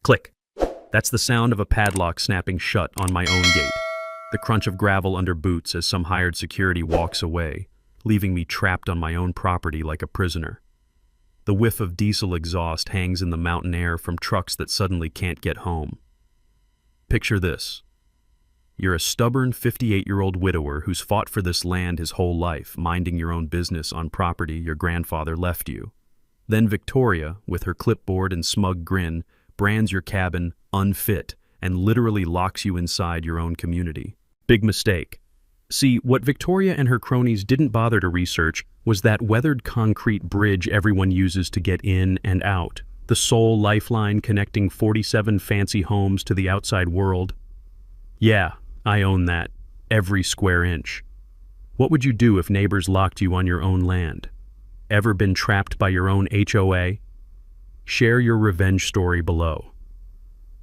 Click. That's the sound of a padlock snapping shut on my own gate. The crunch of gravel under boots as some hired security walks away, leaving me trapped on my own property like a prisoner. The whiff of diesel exhaust hangs in the mountain air from trucks that suddenly can't get home. Picture this. You're a stubborn 58-year-old widower who's fought for this land his whole life, minding your own business on property your grandfather left you. Then Victoria, with her clipboard and smug grin, brands your cabin unfit and literally locks you inside your own community. Big mistake. See, what Victoria and her cronies didn't bother to research was that weathered concrete bridge everyone uses to get in and out, the sole lifeline connecting 47 fancy homes to the outside world. Yeah, I own that, every square inch. What would you do if neighbors locked you on your own land? Ever been trapped by your own HOA? Share your revenge story below.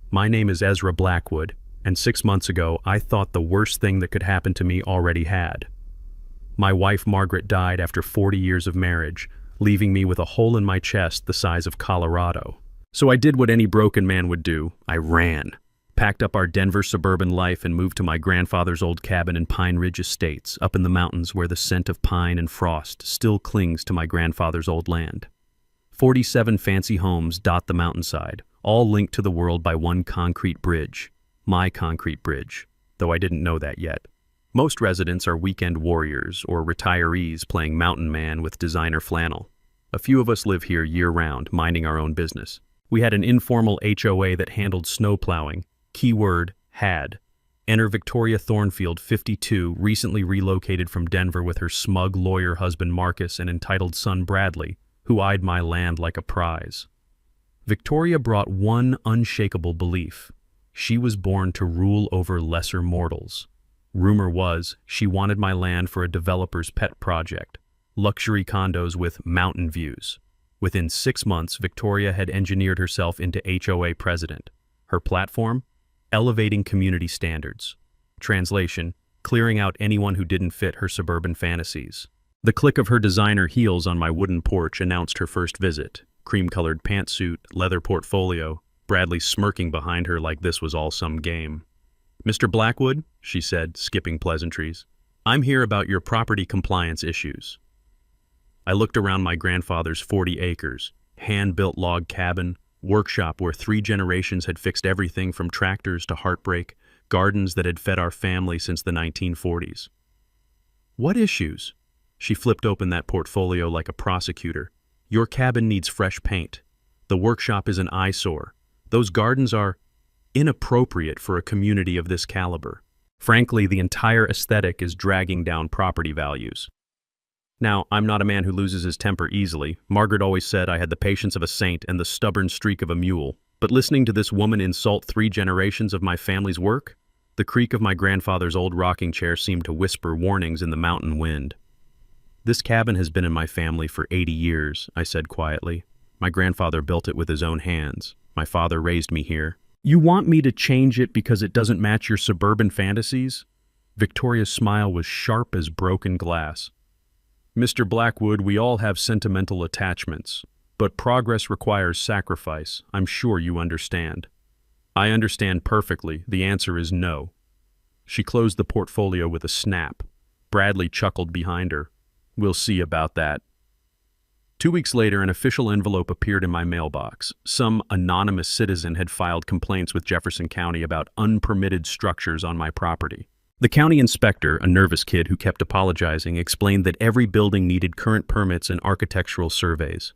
My name is Ezra Blackwood, and 6 months ago I thought the worst thing that could happen to me already had. My wife Margaret died after 40 years of marriage, leaving me with a hole in my chest the size of Colorado. So I did what any broken man would do. I ran. Packed up our Denver suburban life and moved to my grandfather's old cabin in Pine Ridge Estates, up in the mountains where the scent of pine and frost still clings to my grandfather's old land. 47 fancy homes dot the mountainside, all linked to the world by one concrete bridge. My concrete bridge, though I didn't know that yet. Most residents are weekend warriors or retirees playing mountain man with designer flannel. A few of us live here year-round, minding our own business. We had an informal HOA that handled snow plowing. Keyword, had. Enter Victoria Thornfield, 52, recently relocated from Denver with her smug lawyer husband Marcus and entitled son Bradley, who eyed my land like a prize. Victoria brought one unshakable belief. She was born to rule over lesser mortals. Rumor was she wanted my land for a developer's pet project, luxury condos with mountain views. Within 6 months, Victoria had engineered herself into HOA president. Her platform? Elevating community standards. Translation, clearing out anyone who didn't fit her suburban fantasies. The click of her designer heels on my wooden porch announced her first visit. Cream-colored pantsuit, leather portfolio, Bradley smirking behind her like this was all some game. "Mr. Blackwood," she said, skipping pleasantries, "I'm here about your property compliance issues." I looked around my grandfather's 40 acres, hand-built log cabin, workshop where 3 generations had fixed everything from tractors to heartbreak, gardens that had fed our family since the 1940s. "What issues?" She flipped open that portfolio like a prosecutor. "Your cabin needs fresh paint. The workshop is an eyesore. Those gardens are inappropriate for a community of this caliber. Frankly, the entire aesthetic is dragging down property values." Now, I'm not a man who loses his temper easily. Margaret always said I had the patience of a saint and the stubborn streak of a mule. But listening to this woman insult 3 generations of my family's work, the creak of my grandfather's old rocking chair seemed to whisper warnings in the mountain wind. "This cabin has been in my family for 80 years, I said quietly. "My grandfather built it with his own hands. My father raised me here." "You want me to change it because it doesn't match your suburban fantasies?" Victoria's smile was sharp as broken glass. "Mr. Blackwood, we all have sentimental attachments, but progress requires sacrifice. I'm sure you understand." "I understand perfectly. The answer is no." She closed the portfolio with a snap. Bradley chuckled behind her. "We'll see about that." 2 weeks later, an official envelope appeared in my mailbox. Some anonymous citizen had filed complaints with Jefferson County about unpermitted structures on my property. The county inspector, a nervous kid who kept apologizing, explained that every building needed current permits and architectural surveys.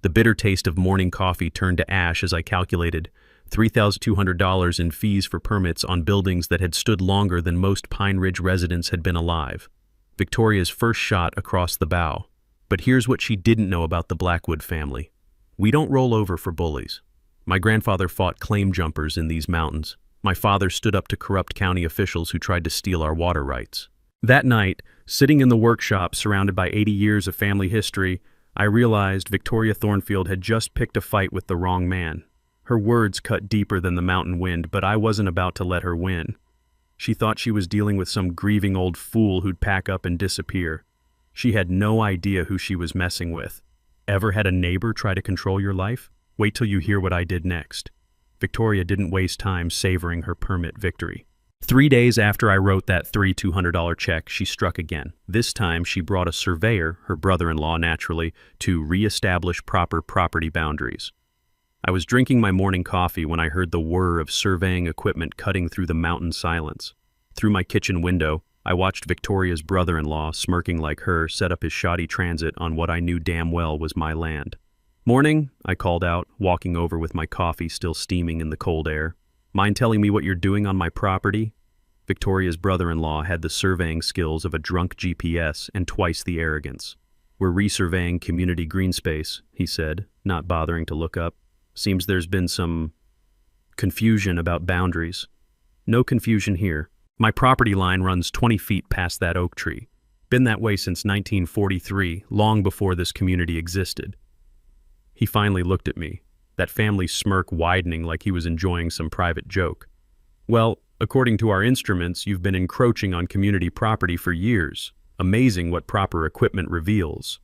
The bitter taste of morning coffee turned to ash as I calculated $3,200 in fees for permits on buildings that had stood longer than most Pine Ridge residents had been alive. Victoria's first shot across the bow. But here's what she didn't know about the Blackwood family. We don't roll over for bullies. My grandfather fought claim jumpers in these mountains. My father stood up to corrupt county officials who tried to steal our water rights. That night, sitting in the workshop surrounded by 80 years of family history, I realized Victoria Thornfield had just picked a fight with the wrong man. Her words cut deeper than the mountain wind, but I wasn't about to let her win. She thought she was dealing with some grieving old fool who'd pack up and disappear. She had no idea who she was messing with. Ever had a neighbor try to control your life? Wait till you hear what I did next. Victoria didn't waste time savoring her permit victory. 3 days after I wrote that $200 check, she struck again. This time she brought a surveyor, her brother-in-law naturally, to re-establish proper property boundaries. I was drinking my morning coffee when I heard the whir of surveying equipment cutting through the mountain silence. Through my kitchen window, I watched Victoria's brother-in-law, smirking like her, set up his shoddy transit on what I knew damn well was my land. "Morning," I called out, walking over with my coffee still steaming in the cold air. "Mind telling me what you're doing on my property?" Victoria's brother-in-law had the surveying skills of a drunk GPS and twice the arrogance. "We're resurveying community green space," he said, not bothering to look up. "Seems there's been some confusion about boundaries." "No confusion here. My property line runs 20 feet past that oak tree. Been that way since 1943, long before this community existed." He finally looked at me, that family smirk widening like he was enjoying some private joke. "Well, according to our instruments, you've been encroaching on community property for years. Amazing what proper equipment reveals."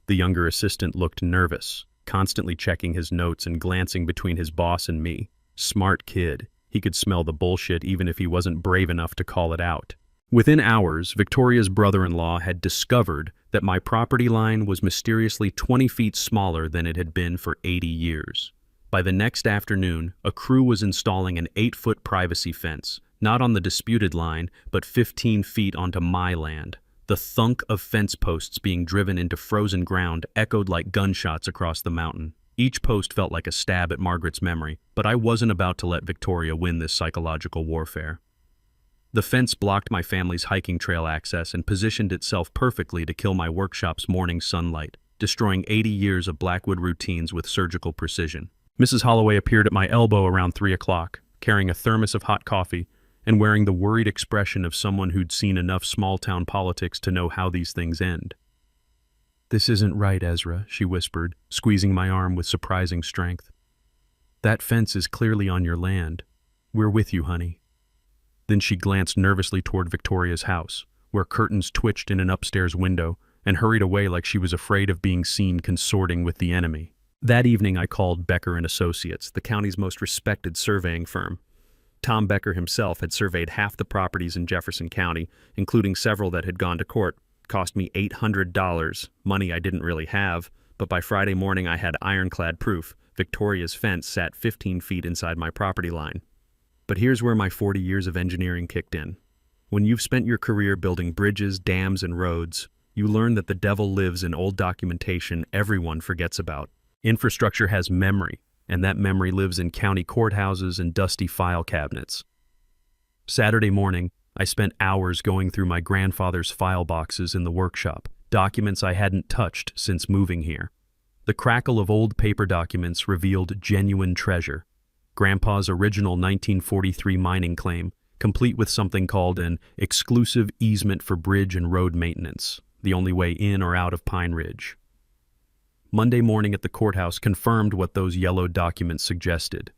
The younger assistant looked nervous, constantly checking his notes and glancing between his boss and me. Smart kid. He could smell the bullshit even if he wasn't brave enough to call it out. Within hours, Victoria's brother-in-law had discovered that my property line was mysteriously 20 feet smaller than it had been for 80 years. By the next afternoon, a crew was installing an 8-foot privacy fence, not on the disputed line, but 15 feet onto my land. The thunk of fence posts being driven into frozen ground echoed like gunshots across the mountain. Each post felt like a stab at Margaret's memory, but I wasn't about to let Victoria win this psychological warfare. The fence blocked my family's hiking trail access and positioned itself perfectly to kill my workshop's morning sunlight, destroying 80 years of Blackwood routines with surgical precision. Mrs. Holloway appeared at my elbow around 3 o'clock, carrying a thermos of hot coffee and wearing the worried expression of someone who'd seen enough small-town politics to know how these things end. "This isn't right, Ezra," she whispered, squeezing my arm with surprising strength. "That fence is clearly on your land. We're with you, honey." Then she glanced nervously toward Victoria's house, where curtains twitched in an upstairs window, and hurried away like she was afraid of being seen consorting with the enemy. That evening I called Becker and Associates, the county's most respected surveying firm. Tom Becker himself had surveyed half the properties in Jefferson County, including several that had gone to court. Cost me $800, money I didn't really have, but by Friday morning I had ironclad proof. Victoria's fence sat 15 feet inside my property line. But here's where my 40 years of engineering kicked in. When you've spent your career building bridges, dams, and roads, you learn that the devil lives in old documentation everyone forgets about. Infrastructure has memory, and that memory lives in county courthouses and dusty file cabinets. Saturday morning, I spent hours going through my grandfather's file boxes in the workshop, documents I hadn't touched since moving here. The crackle of old paper documents revealed genuine treasure. Grandpa's original 1943 mining claim, complete with something called an exclusive easement for bridge and road maintenance, the only way in or out of Pine Ridge. Monday morning at the courthouse confirmed what those yellowed documents suggested.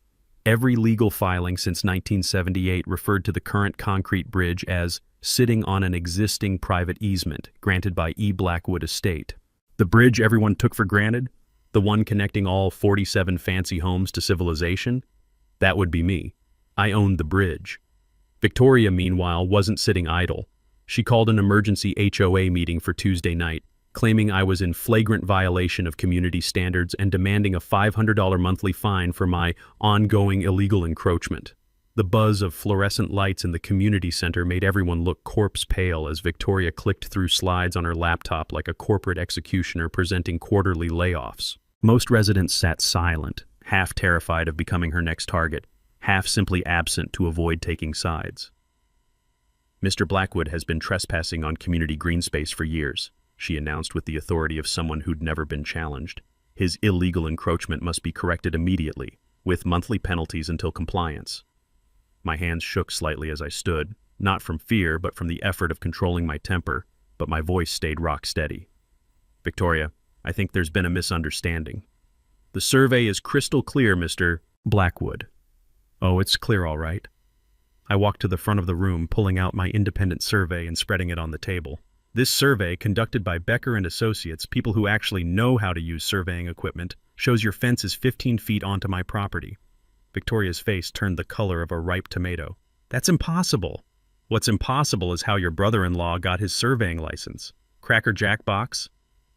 Every legal filing since 1978 referred to the current concrete bridge as sitting on an existing private easement granted by E. Blackwood Estate. The bridge everyone took for granted, the one connecting all 47 fancy homes to civilization, that would be me. I owned the bridge. Victoria, meanwhile, wasn't sitting idle. She called an emergency HOA meeting for Tuesday night, claiming I was in flagrant violation of community standards and demanding a $500 monthly fine for my ongoing illegal encroachment. The buzz of fluorescent lights in the community center made everyone look corpse pale as Victoria clicked through slides on her laptop like a corporate executioner presenting quarterly layoffs. Most residents sat silent, half terrified of becoming her next target, half simply absent to avoid taking sides. "Mr. Blackwood has been trespassing on community green space for years," she announced with the authority of someone who'd never been challenged. "His illegal encroachment must be corrected immediately, with monthly penalties until compliance." My hands shook slightly as I stood, not from fear but from the effort of controlling my temper, but my voice stayed rock steady. "Victoria, I think there's been a misunderstanding. The survey is crystal clear, Mr. Blackwood." "Oh, it's clear all right." I walked to the front of the room, pulling out my independent survey and spreading it on the table. "This survey, conducted by Becker and Associates, people who actually know how to use surveying equipment, shows your fence is 15 feet onto my property. Victoria's face turned the color of a ripe tomato. That's impossible. What's impossible is how your brother-in-law got his surveying license. Cracker Jack box?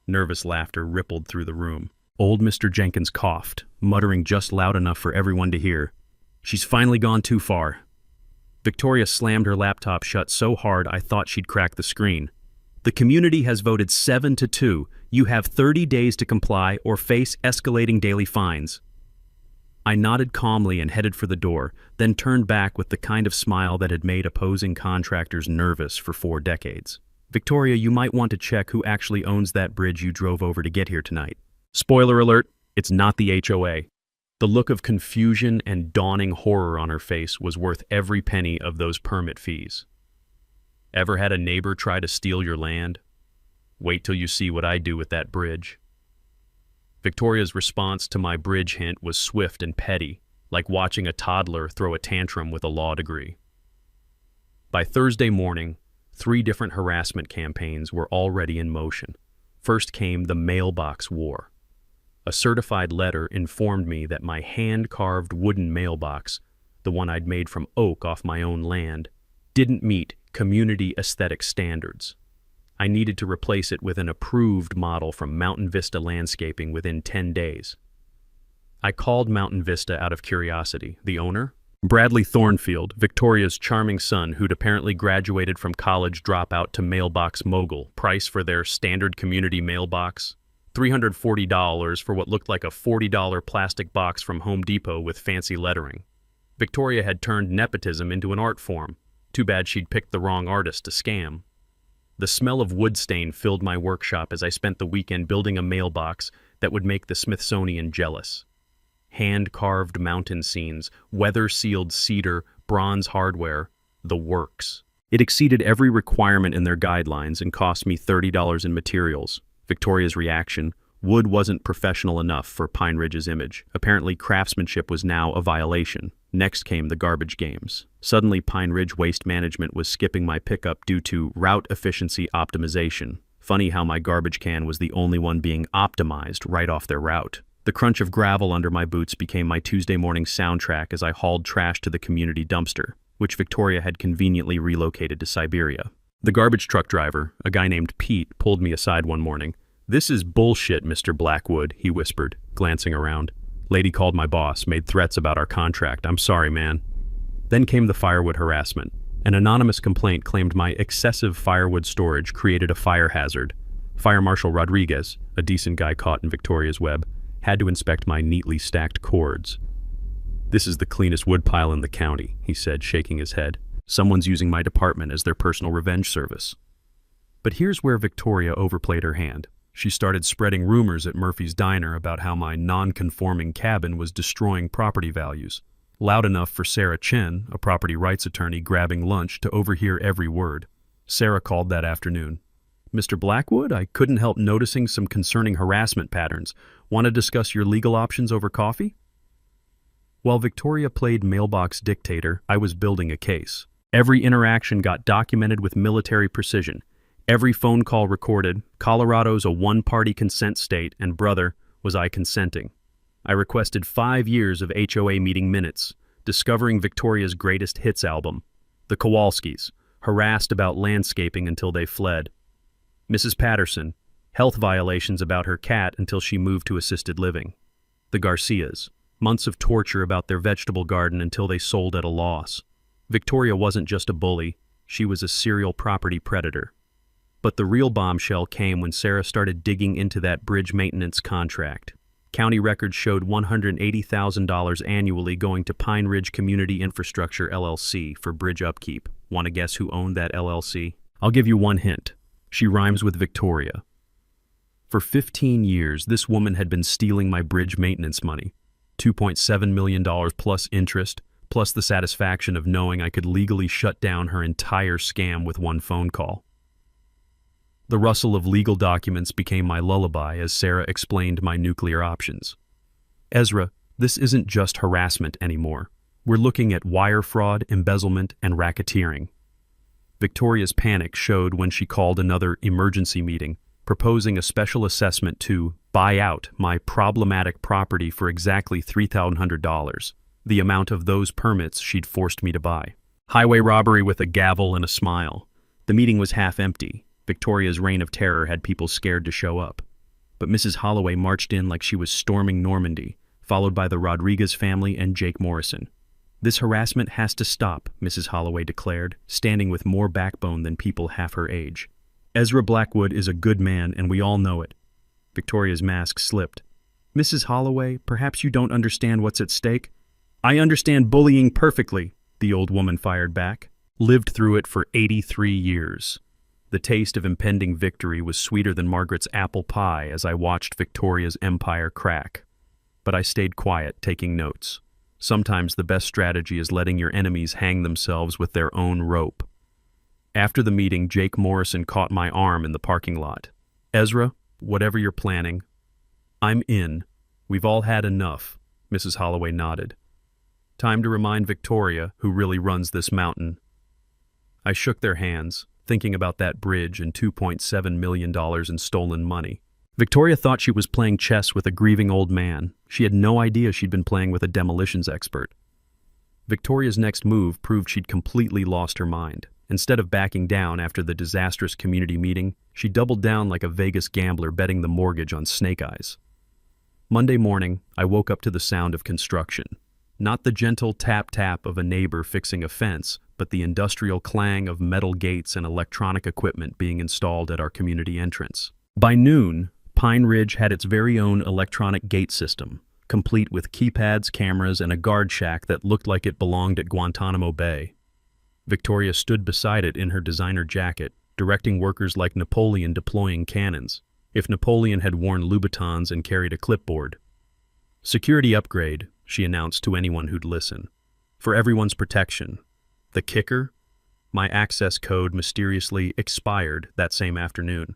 Nervous laughter rippled through the room. Old Mr. Jenkins coughed, muttering just loud enough for everyone to hear. She's finally gone too far. Victoria slammed her laptop shut so hard I thought she'd crack the screen. The community has voted 7-2. You have 30 days to comply or face escalating daily fines. I nodded calmly and headed for the door, then turned back with the kind of smile that had made opposing contractors nervous for 4 decades. Victoria, you might want to check who actually owns that bridge you drove over to get here tonight. Spoiler alert, it's not the HOA. The look of confusion and dawning horror on her face was worth every penny of those permit fees. Ever had a neighbor try to steal your land? Wait till you see what I do with that bridge. Victoria's response to my bridge hint was swift and petty, like watching a toddler throw a tantrum with a law degree. By Thursday morning, 3 different harassment campaigns were already in motion. First came the mailbox war. A certified letter informed me that my hand-carved wooden mailbox, the one I'd made from oak off my own land, didn't meet community aesthetic standards. I needed to replace it with an approved model from Mountain Vista Landscaping within 10 days. I called Mountain Vista out of curiosity. The owner? Bradley Thornfield, Victoria's charming son, who'd apparently graduated from college dropout to mailbox mogul. Price for their standard community mailbox? $340 for what looked like a $40 plastic box from Home Depot with fancy lettering. Victoria had turned nepotism into an art form. Too bad she'd picked the wrong artist to scam. The smell of wood stain filled my workshop as I spent the weekend building a mailbox that would make the Smithsonian jealous. Hand-carved mountain scenes, weather-sealed cedar, bronze hardware, the works. It exceeded every requirement in their guidelines and cost me $30 in materials. Victoria's reaction: wood wasn't professional enough for Pine Ridge's image. Apparently craftsmanship was now a violation. Next came the garbage games. Suddenly Pine Ridge Waste Management was skipping my pickup due to route efficiency optimization. Funny how my garbage can was the only one being optimized right off their route. The crunch of gravel under my boots became my Tuesday morning soundtrack as I hauled trash to the community dumpster, which Victoria had conveniently relocated to Siberia. The garbage truck driver, a guy named Pete, pulled me aside one morning. "This is bullshit, Mr. Blackwood," he whispered, glancing around. "Lady called my boss, made threats about our contract. I'm sorry, man." Then came the firewood harassment. An anonymous complaint claimed my excessive firewood storage created a fire hazard. Fire Marshal Rodriguez, a decent guy caught in Victoria's web, had to inspect my neatly stacked cords. "This is the cleanest woodpile in the county," he said, shaking his head. "Someone's using my department as their personal revenge service." But here's where Victoria overplayed her hand. She started spreading rumors at Murphy's Diner about how my non-conforming cabin was destroying property values. Loud enough for Sarah Chen, a property rights attorney grabbing lunch, to overhear every word. Sarah called that afternoon. "Mr. Blackwood, I couldn't help noticing some concerning harassment patterns. Want to discuss your legal options over coffee?" While Victoria played mailbox dictator, I was building a case. Every interaction got documented with military precision. Every phone call recorded. Colorado's a one-party consent state, and brother, was I consenting. I requested 5 years of HOA meeting minutes, discovering Victoria's greatest hits album. The Kowalskis, harassed about landscaping until they fled. Mrs. Patterson, health violations about her cat until she moved to assisted living. The Garcias, months of torture about their vegetable garden until they sold at a loss. Victoria wasn't just a bully, she was a serial property predator. But the real bombshell came when Sarah started digging into that bridge maintenance contract. County records showed $180,000 annually going to Pine Ridge Community Infrastructure LLC for bridge upkeep. Want to guess who owned that LLC? I'll give you one hint. She rhymes with Victoria. For 15 years, this woman had been stealing my bridge maintenance money. $2.7 million plus interest, plus the satisfaction of knowing I could legally shut down her entire scam with one phone call. The rustle of legal documents became my lullaby as Sarah explained my nuclear options. "Ezra, this isn't just harassment anymore. We're looking at wire fraud, embezzlement, and racketeering." Victoria's panic showed when she called another emergency meeting, proposing a special assessment to buy out my problematic property for exactly $3,100. the amount of those permits she'd forced me to buy. Highway robbery with a gavel and a smile. The meeting was half empty. Victoria's reign of terror had people scared to show up. But Mrs. Holloway marched in like she was storming Normandy, followed by the Rodriguez family and Jake Morrison. "This harassment has to stop," Mrs. Holloway declared, standing with more backbone than people half her age. "Ezra Blackwood is a good man, and we all know it." Victoria's mask slipped. "Mrs. Holloway, perhaps you don't understand what's at stake." "I understand bullying perfectly," the old woman fired back. "Lived through it for 83 years. The taste of impending victory was sweeter than Margaret's apple pie as I watched Victoria's empire crack. But I stayed quiet, taking notes. Sometimes the best strategy is letting your enemies hang themselves with their own rope." After the meeting, Jake Morrison caught my arm in the parking lot. "Ezra, whatever you're planning, I'm in. We've all had enough," Mrs. Holloway nodded. "Time to remind Victoria who really runs this mountain." I shook their hands, thinking about that bridge and $2.7 million in stolen money. Victoria thought she was playing chess with a grieving old man. She had no idea she'd been playing with a demolitions expert. Victoria's next move proved she'd completely lost her mind. Instead of backing down after the disastrous community meeting, she doubled down like a Vegas gambler betting the mortgage on snake eyes. Monday morning, I woke up to the sound of construction. Not the gentle tap-tap of a neighbor fixing a fence, but the industrial clang of metal gates and electronic equipment being installed at our community entrance. By noon, Pine Ridge had its very own electronic gate system, complete with keypads, cameras, and a guard shack that looked like it belonged at Guantanamo Bay. Victoria stood beside it in her designer jacket, directing workers like Napoleon deploying cannons, if Napoleon had worn Louboutins and carried a clipboard. "Security upgrade," she announced to anyone who'd listen. "For everyone's protection." The kicker? My access code mysteriously expired that same afternoon.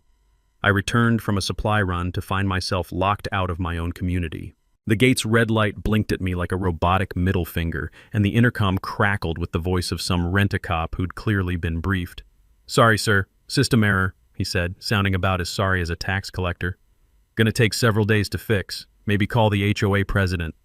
I returned from a supply run to find myself locked out of my own community. The gate's red light blinked at me like a robotic middle finger, and the intercom crackled with the voice of some rent-a-cop who'd clearly been briefed. "Sorry, sir. System error," he said, sounding about as sorry as a tax collector. "Gonna take several days to fix. Maybe call the HOA president."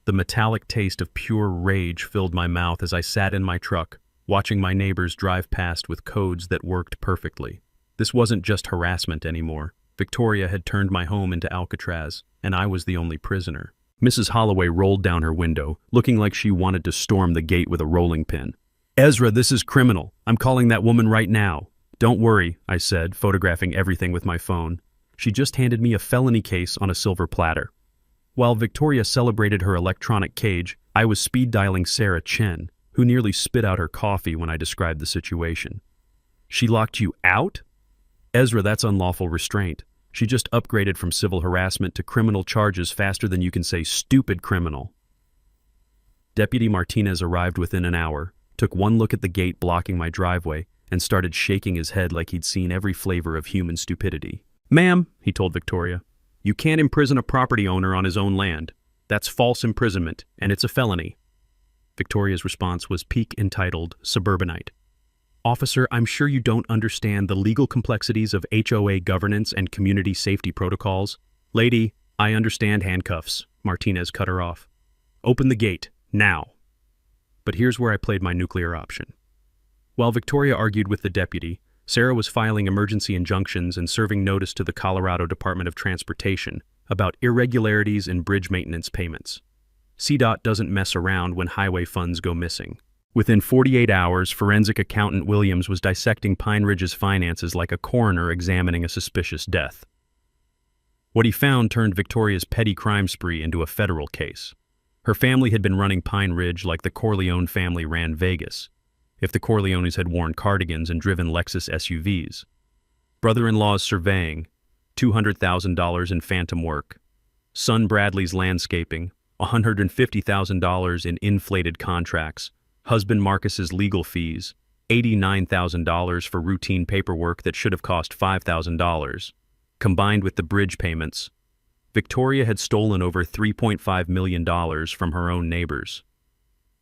The metallic taste of pure rage filled my mouth as I sat in my truck, watching my neighbors drive past with codes that worked perfectly. This wasn't just harassment anymore. Victoria had turned my home into Alcatraz, and I was the only prisoner. Mrs. Holloway rolled down her window, looking like she wanted to storm the gate with a rolling pin. "Ezra, this is criminal. I'm calling that woman right now." "Don't worry," I said, photographing everything with my phone. She just handed me a felony case on a silver platter. While Victoria celebrated her electronic cage, I was speed-dialing Sarah Chen, who nearly spit out her coffee when I described the situation. "She locked you out?" "Ezra, that's unlawful restraint. She just upgraded from civil harassment to criminal charges faster than you can say stupid criminal." Deputy Martinez arrived within an hour, took one look at the gate blocking my driveway, and started shaking his head like he'd seen every flavor of human stupidity. "Ma'am," he told Victoria, "you can't imprison a property owner on his own land. That's false imprisonment, and it's a felony." Victoria's response was peak-entitled suburbanite. "Officer, I'm sure you don't understand the legal complexities of HOA governance and community safety protocols." "Lady, I understand handcuffs," Martinez cut her off. "Open the gate, now." But here's where I played my nuclear option. While Victoria argued with the deputy, Sarah was filing emergency injunctions and serving notice to the Colorado Department of Transportation about irregularities in bridge maintenance payments. CDOT doesn't mess around when highway funds go missing. Within 48 hours, forensic accountant Williams was dissecting Pine Ridge's finances like a coroner examining a suspicious death. What he found turned Victoria's petty crime spree into a federal case. Her family had been running Pine Ridge like the Corleone family ran Vegas, if the Corleones had worn cardigans and driven Lexus SUVs. Brother-in-law's surveying, $200,000 in phantom work. Son Bradley's landscaping, $150,000 in inflated contracts. Husband Marcus's legal fees, $89,000 for routine paperwork that should have cost $5,000. Combined with the bridge payments, Victoria had stolen over $3.5 million from her own neighbors.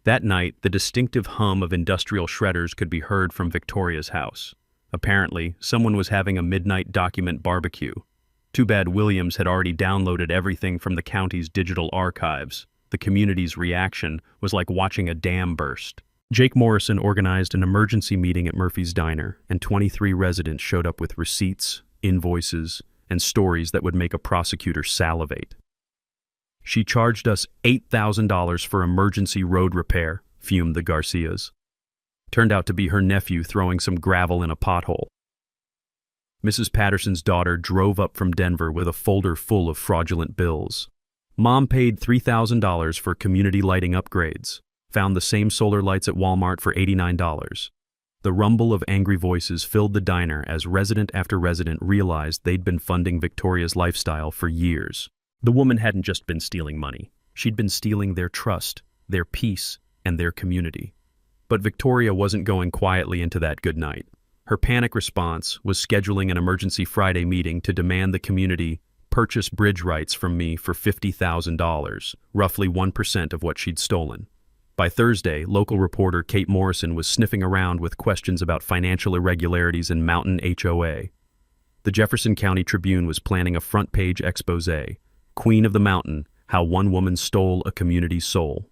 That night, the distinctive hum of industrial shredders could be heard from Victoria's house. Apparently, someone was having a midnight document barbecue. Too bad Williams had already downloaded everything from the county's digital archives. The community's reaction was like watching a dam burst. Jake Morrison organized an emergency meeting at Murphy's Diner, and 23 residents showed up with receipts, invoices, and stories that would make a prosecutor salivate. "She charged us $8,000 for emergency road repair," fumed the Garcias. Turned out to be her nephew throwing some gravel in a pothole. Mrs. Patterson's daughter drove up from Denver with a folder full of fraudulent bills. Mom paid $3,000 for community lighting upgrades, found the same solar lights at Walmart for $89. The rumble of angry voices filled the diner as resident after resident realized they'd been funding Victoria's lifestyle for years. The woman hadn't just been stealing money. She'd been stealing their trust, their peace, and their community. But Victoria wasn't going quietly into that good night. Her panic response was scheduling an emergency Friday meeting to demand the community purchase bridge rights from me for $50,000, roughly 1% of what she'd stolen. By Thursday, local reporter Kate Morrison was sniffing around with questions about financial irregularities in Mountain HOA. The Jefferson County Tribune was planning a front-page exposé, Queen of the Mountain, How One Woman Stole a Community's Soul.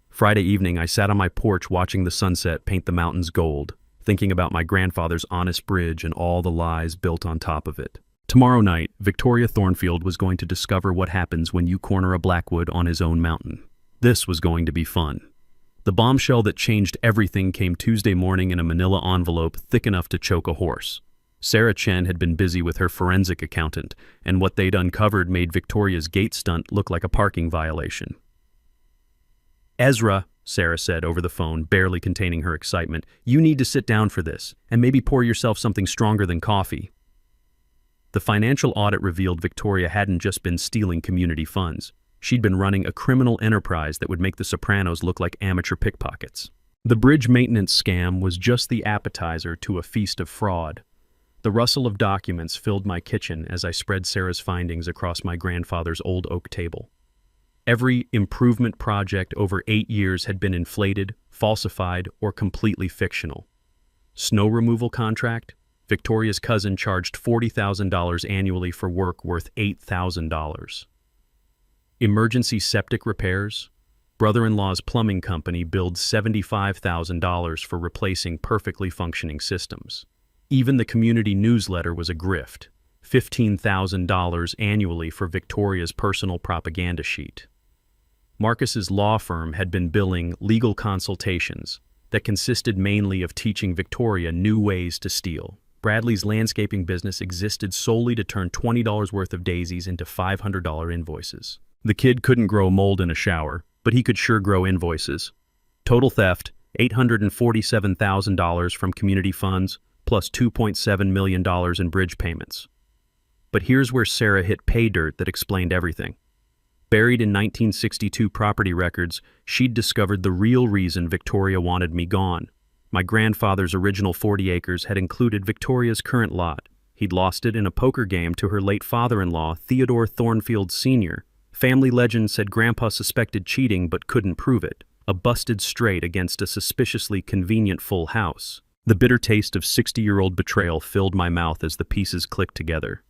Friday evening, I sat on my porch watching the sunset paint the mountains gold, thinking about my grandfather's honest bridge and all the lies built on top of it. Tomorrow night, Victoria Thornfield was going to discover what happens when you corner a Blackwood on his own mountain. This was going to be fun. The bombshell that changed everything came Tuesday morning in a manila envelope thick enough to choke a horse. Sarah Chen had been busy with her forensic accountant, and what they'd uncovered made Victoria's gate stunt look like a parking violation. "Ezra," Sarah said over the phone, barely containing her excitement, "you need to sit down for this, and maybe pour yourself something stronger than coffee." The financial audit revealed Victoria hadn't just been stealing community funds. She'd been running a criminal enterprise that would make the Sopranos look like amateur pickpockets. The bridge maintenance scam was just the appetizer to a feast of fraud. The rustle of documents filled my kitchen as I spread Sarah's findings across my grandfather's old oak table. Every improvement project over 8 years had been inflated, falsified, or completely fictional. Snow removal contract? Victoria's cousin charged $40,000 annually for work worth $8,000. Emergency septic repairs? Brother-in-law's plumbing company billed $75,000 for replacing perfectly functioning systems. Even the community newsletter was a grift, $15,000 annually for Victoria's personal propaganda sheet. Marcus's law firm had been billing legal consultations that consisted mainly of teaching Victoria new ways to steal. Bradley's landscaping business existed solely to turn $20 worth of daisies into $500 invoices. The kid couldn't grow mold in a shower, but he could sure grow invoices. Total theft, $847,000 from community funds, plus $2.7 million in bridge payments. But here's where Sarah hit pay dirt that explained everything. Buried in 1962 property records, she'd discovered the real reason Victoria wanted me gone. My grandfather's original 40 acres had included Victoria's current lot. He'd lost it in a poker game to her late father-in-law, Theodore Thornfield Sr. Family legend said Grandpa suspected cheating but couldn't prove it. A busted straight against a suspiciously convenient full house. The bitter taste of 60-year-old betrayal filled my mouth as the pieces clicked together.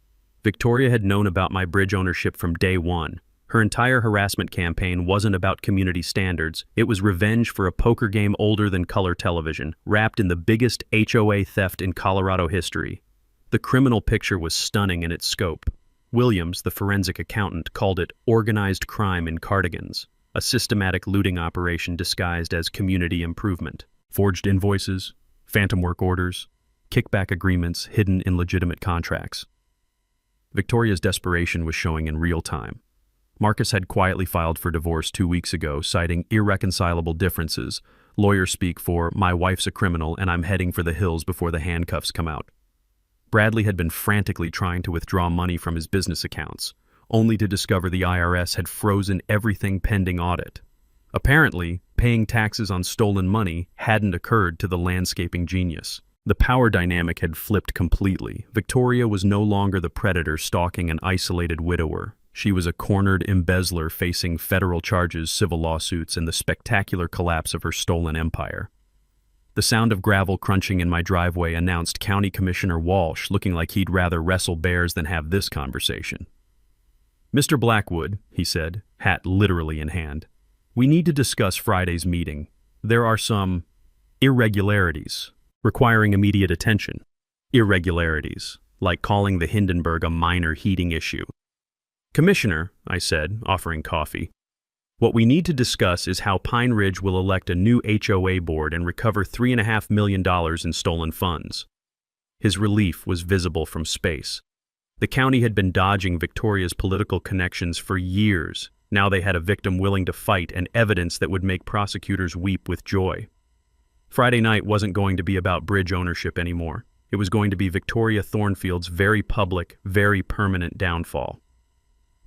Victoria had known about my bridge ownership from day one. Her entire harassment campaign wasn't about community standards. It was revenge for a poker game older than color television, wrapped in the biggest HOA theft in Colorado history. The criminal picture was stunning in its scope. Williams, the forensic accountant, called it organized crime in cardigans, a systematic looting operation disguised as community improvement. Forged invoices, phantom work orders, kickback agreements hidden in legitimate contracts. Victoria's desperation was showing in real time. Marcus had quietly filed for divorce 2 weeks ago, citing irreconcilable differences. Lawyer speak for, "My wife's a criminal and I'm heading for the hills before the handcuffs come out." Bradley had been frantically trying to withdraw money from his business accounts, only to discover the IRS had frozen everything pending audit. Apparently, paying taxes on stolen money hadn't occurred to the landscaping genius. The power dynamic had flipped completely. Victoria was no longer the predator stalking an isolated widower. She was a cornered embezzler facing federal charges, civil lawsuits, and the spectacular collapse of her stolen empire. The sound of gravel crunching in my driveway announced County Commissioner Walsh, looking like he'd rather wrestle bears than have this conversation. "Mr. Blackwood," he said, hat literally in hand, "we need to discuss Friday's meeting. There are some irregularities requiring immediate attention. Irregularities, like calling the Hindenburg a minor heating issue." "Commissioner," I said, offering coffee, "what we need to discuss is how Pine Ridge will elect a new HOA board and recover $3.5 million in stolen funds." His relief was visible from space. The county had been dodging Victoria's political connections for years. Now they had a victim willing to fight and evidence that would make prosecutors weep with joy. Friday night wasn't going to be about bridge ownership anymore. It was going to be Victoria Thornfield's very public, very permanent downfall.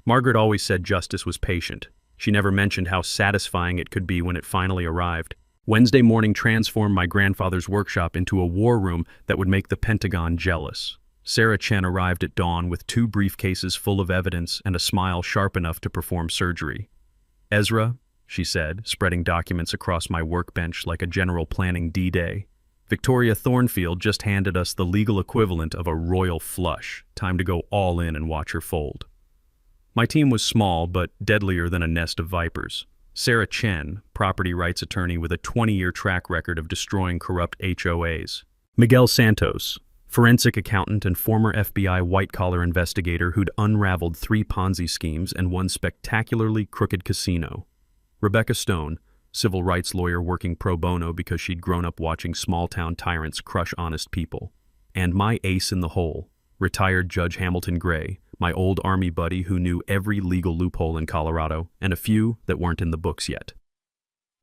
Margaret always said justice was patient. She never mentioned how satisfying it could be when it finally arrived. Wednesday morning transformed my grandfather's workshop into a war room that would make the Pentagon jealous. Sarah Chen arrived at dawn with 2 briefcases full of evidence and a smile sharp enough to perform surgery. "Ezra," she said, spreading documents across my workbench like a general planning D-Day, "Victoria Thornfield just handed us the legal equivalent of a royal flush. Time to go all in and watch her fold." My team was small, but deadlier than a nest of vipers. Sarah Chen, property rights attorney with a 20-year track record of destroying corrupt HOAs. Miguel Santos, forensic accountant and former FBI white-collar investigator who'd unraveled 3 Ponzi schemes and one spectacularly crooked casino. Rebecca Stone, civil rights lawyer working pro bono because she'd grown up watching small-town tyrants crush honest people. And my ace in the hole, retired Judge Hamilton Gray, my old Army buddy who knew every legal loophole in Colorado, and a few that weren't in the books yet.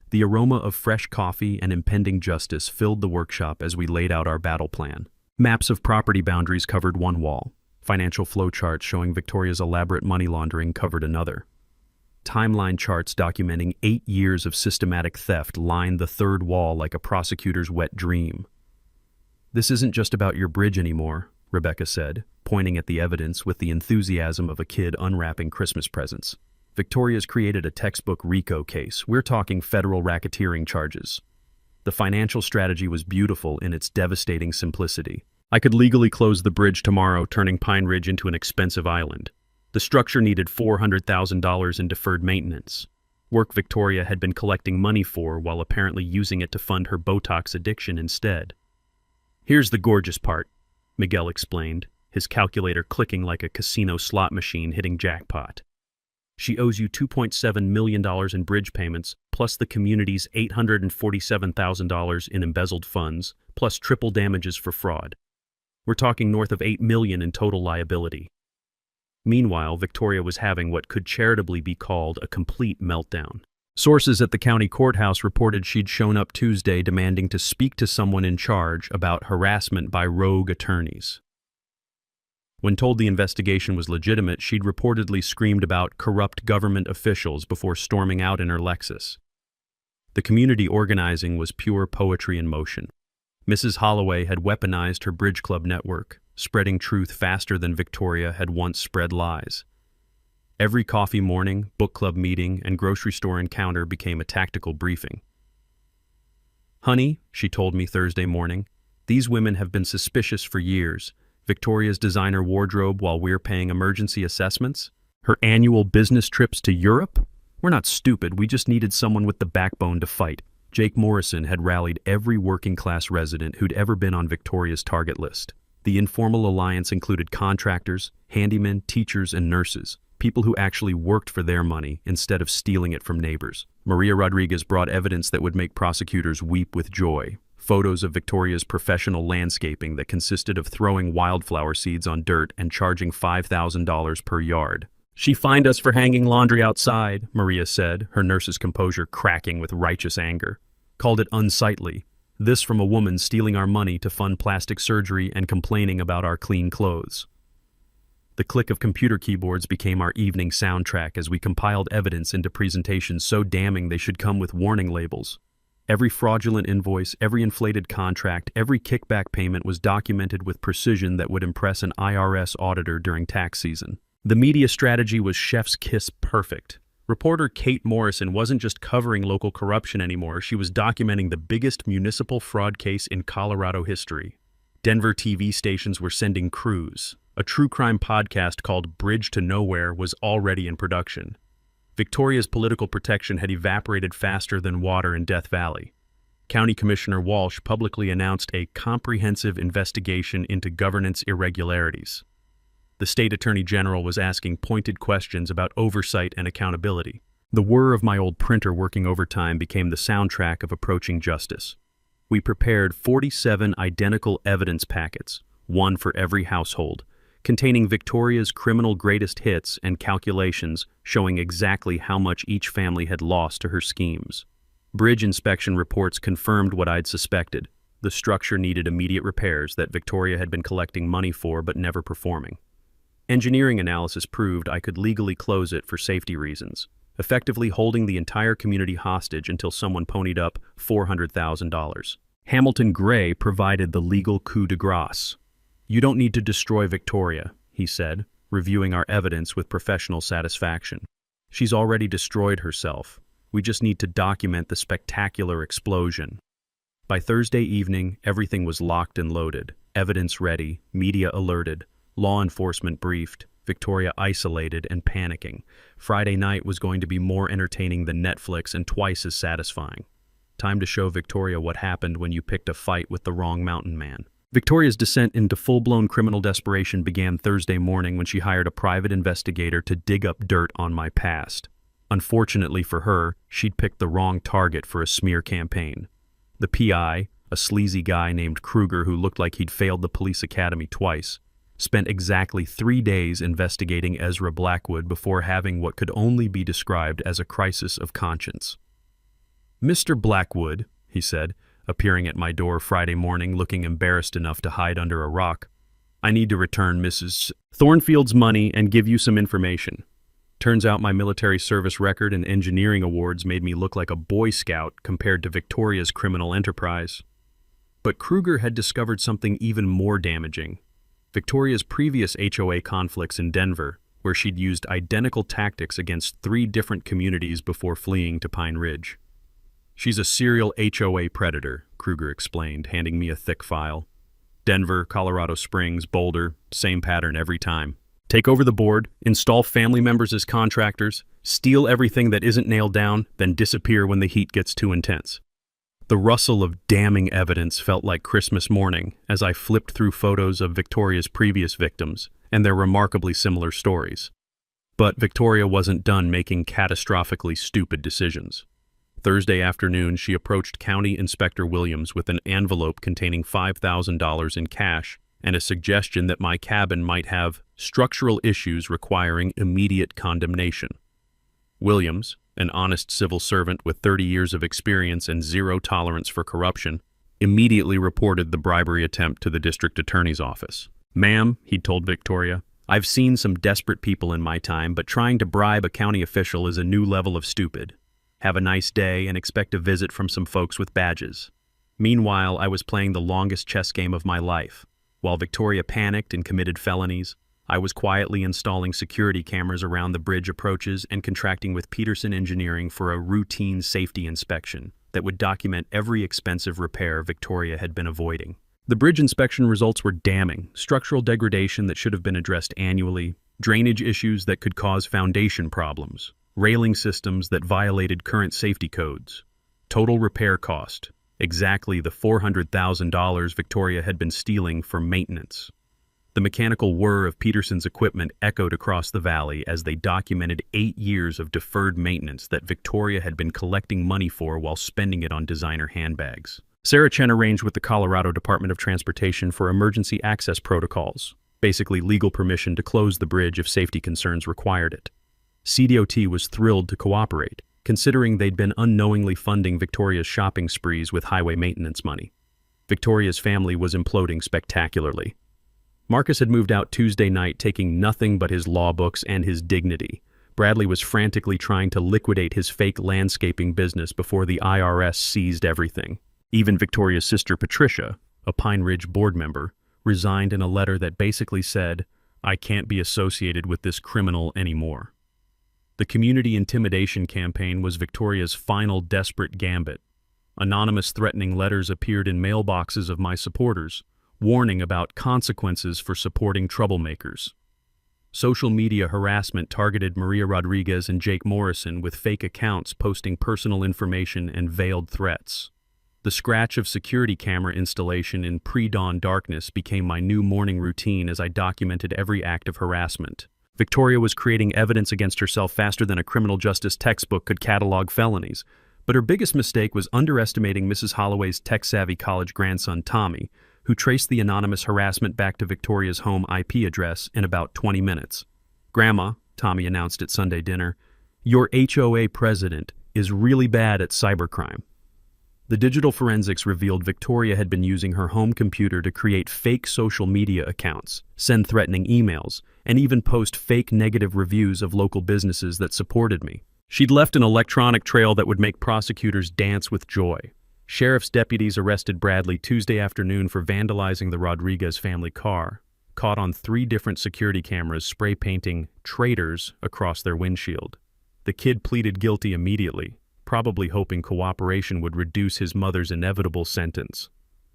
The aroma of fresh coffee and impending justice filled the workshop as we laid out our battle plan. Maps of property boundaries covered one wall. Financial flow charts showing Victoria's elaborate money laundering covered another. Timeline charts documenting 8 years of systematic theft lined the third wall like a prosecutor's wet dream. "This isn't just about your bridge anymore," Rebecca said, pointing at the evidence with the enthusiasm of a kid unwrapping Christmas presents. "Victoria's created a textbook RICO case. We're talking federal racketeering charges." The financial strategy was beautiful in its devastating simplicity. I could legally close the bridge tomorrow, turning Pine Ridge into an expensive island. The structure needed $400,000 in deferred maintenance, work Victoria had been collecting money for while apparently using it to fund her Botox addiction instead. "Here's the gorgeous part," Miguel explained, his calculator clicking like a casino slot machine hitting jackpot. "She owes you $2.7 million in bridge payments, plus the community's $847,000 in embezzled funds, plus triple damages for fraud. We're talking north of $8 million in total liability." Meanwhile, Victoria was having what could charitably be called a complete meltdown. Sources at the county courthouse reported she'd shown up Tuesday demanding to speak to someone in charge about harassment by rogue attorneys. When told the investigation was legitimate, she'd reportedly screamed about corrupt government officials before storming out in her Lexus. The community organizing was pure poetry in motion. Mrs. Holloway had weaponized her Bridge Club network, spreading truth faster than Victoria had once spread lies. Every coffee morning, book club meeting, and grocery store encounter became a tactical briefing. "Honey," she told me Thursday morning, "these women have been suspicious for years. Victoria's designer wardrobe while we're paying emergency assessments? Her annual business trips to Europe? We're not stupid, we just needed someone with the backbone to fight." Jake Morrison had rallied every working-class resident who'd ever been on Victoria's target list. The informal alliance included contractors, handymen, teachers, and nurses, people who actually worked for their money instead of stealing it from neighbors. Maria Rodriguez brought evidence that would make prosecutors weep with joy. Photos of Victoria's professional landscaping that consisted of throwing wildflower seeds on dirt and charging $5,000 per yard. "She fined us for hanging laundry outside," Maria said, her nurse's composure cracking with righteous anger. "Called it unsightly. This from a woman stealing our money to fund plastic surgery and complaining about our clean clothes." The click of computer keyboards became our evening soundtrack as we compiled evidence into presentations so damning they should come with warning labels. Every fraudulent invoice, every inflated contract, every kickback payment was documented with precision that would impress an IRS auditor during tax season. The media strategy was chef's kiss perfect. Reporter Kate Morrison wasn't just covering local corruption anymore, she was documenting the biggest municipal fraud case in Colorado history. Denver TV stations were sending crews. A true crime podcast called Bridge to Nowhere was already in production. Victoria's political protection had evaporated faster than water in Death Valley. County Commissioner Walsh publicly announced a comprehensive investigation into governance irregularities. The state attorney general was asking pointed questions about oversight and accountability. The whir of my old printer working overtime became the soundtrack of approaching justice. We prepared 47 identical evidence packets, one for every household, containing Victoria's criminal greatest hits and calculations showing exactly how much each family had lost to her schemes. Bridge inspection reports confirmed what I'd suspected. The structure needed immediate repairs that Victoria had been collecting money for but never performing. Engineering analysis proved I could legally close it for safety reasons, effectively holding the entire community hostage until someone ponied up $400,000. Hamilton Gray provided the legal coup de grace. "You don't need to destroy Victoria," he said, reviewing our evidence with professional satisfaction. "She's already destroyed herself. We just need to document the spectacular explosion." By Thursday evening, everything was locked and loaded, evidence ready, media alerted, law enforcement briefed, Victoria isolated and panicking. Friday night was going to be more entertaining than Netflix and twice as satisfying. Time to show Victoria what happened when you picked a fight with the wrong mountain man. Victoria's descent into full-blown criminal desperation began Thursday morning when she hired a private investigator to dig up dirt on my past. Unfortunately for her, she'd picked the wrong target for a smear campaign. The PI, a sleazy guy named Kruger who looked like he'd failed the police academy twice, spent exactly 3 days investigating Ezra Blackwood before having what could only be described as a crisis of conscience. "Mr. Blackwood," he said, appearing at my door Friday morning looking embarrassed enough to hide under a rock, "I need to return Mrs. Thornfield's money and give you some information. Turns out my military service record and engineering awards made me look like a Boy Scout compared to Victoria's criminal enterprise." But Kruger had discovered something even more damaging. Victoria's previous HOA conflicts in Denver, where she'd used identical tactics against 3 different communities before fleeing to Pine Ridge. "She's a serial HOA predator," Kruger explained, handing me a thick file. "Denver, Colorado Springs, Boulder, same pattern every time. Take over the board, install family members as contractors, steal everything that isn't nailed down, then disappear when the heat gets too intense." The rustle of damning evidence felt like Christmas morning as I flipped through photos of Victoria's previous victims and their remarkably similar stories. But Victoria wasn't done making catastrophically stupid decisions. Thursday afternoon, she approached County Inspector Williams with an envelope containing $5,000 in cash and a suggestion that my cabin might have structural issues requiring immediate condemnation. Williams, an honest civil servant with 30 years of experience and zero tolerance for corruption, immediately reported the bribery attempt to the district attorney's office. "Ma'am," he told Victoria, "I've seen some desperate people in my time, but trying to bribe a county official is a new level of stupid. Have a nice day and expect a visit from some folks with badges." Meanwhile, I was playing the longest chess game of my life. While Victoria panicked and committed felonies, I was quietly installing security cameras around the bridge approaches and contracting with Peterson Engineering for a routine safety inspection that would document every expensive repair Victoria had been avoiding. The bridge inspection results were damning: structural degradation that should have been addressed annually, drainage issues that could cause foundation problems, railing systems that violated current safety codes. Total repair cost: exactly the $400,000 Victoria had been stealing for maintenance. The mechanical whir of Peterson's equipment echoed across the valley as they documented 8 years of deferred maintenance that Victoria had been collecting money for while spending it on designer handbags. Sarah Chen arranged with the Colorado Department of Transportation for emergency access protocols, basically legal permission to close the bridge if safety concerns required it. CDOT was thrilled to cooperate, considering they'd been unknowingly funding Victoria's shopping sprees with highway maintenance money. Victoria's family was imploding spectacularly. Marcus had moved out Tuesday night, taking nothing but his law books and his dignity. Bradley was frantically trying to liquidate his fake landscaping business before the IRS seized everything. Even Victoria's sister Patricia, a Pine Ridge board member, resigned in a letter that basically said, "I can't be associated with this criminal anymore." The community intimidation campaign was Victoria's final desperate gambit. Anonymous threatening letters appeared in mailboxes of my supporters, warning about consequences for supporting troublemakers. Social media harassment targeted Maria Rodriguez and Jake Morrison with fake accounts posting personal information and veiled threats. The scratch of security camera installation in pre-dawn darkness became my new morning routine as I documented every act of harassment. Victoria was creating evidence against herself faster than a criminal justice textbook could catalog felonies. But her biggest mistake was underestimating Mrs. Holloway's tech-savvy college grandson, Tommy, who traced the anonymous harassment back to Victoria's home IP address in about 20 minutes. "Grandma," Tommy announced at Sunday dinner, "your HOA president is really bad at cybercrime." The digital forensics revealed Victoria had been using her home computer to create fake social media accounts, send threatening emails, and even post fake negative reviews of local businesses that supported me. She'd left an electronic trail that would make prosecutors dance with joy. Sheriff's deputies arrested Bradley Tuesday afternoon for vandalizing the Rodriguez family car, caught on 3 different security cameras spray painting "traitors" across their windshield. The kid pleaded guilty immediately, probably hoping cooperation would reduce his mother's inevitable sentence.